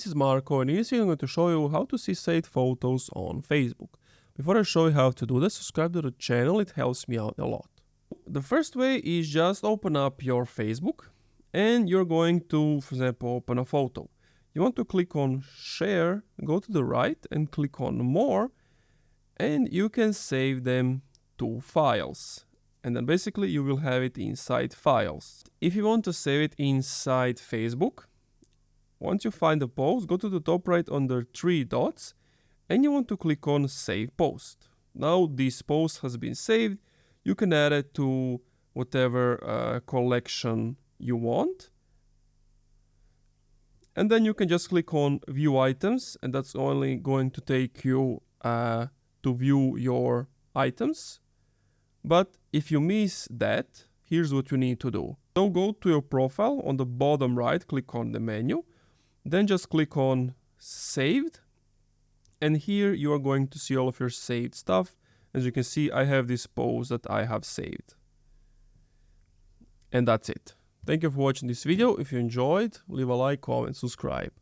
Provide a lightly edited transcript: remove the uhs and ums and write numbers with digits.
is Marco, and in this video I'm going to show you how to see saved photos on Facebook. Before I show you how to do this, subscribe to the channel, it helps me out a lot. The first way is just open up your Facebook and you're going to, for example, open a photo. You want to click on share, go to the right and click on more, and you can save them to files. And then basically you will have it inside files. If you want to save it inside Facebook, once you find the post, go to the top right under three dots and you want to click on save post. Now this post has been saved. You can add it to whatever collection you want. And then you can just click on view items, and that's only going to take you to view your items. But if you miss that, here's what you need to do. So go to your profile on the bottom right, click on the menu, then just click on saved. And here you are going to see all of your saved stuff. As you can see, I have this post that I have saved. And that's it. Thank you for watching this video. If you enjoyed, leave a like, comment, subscribe.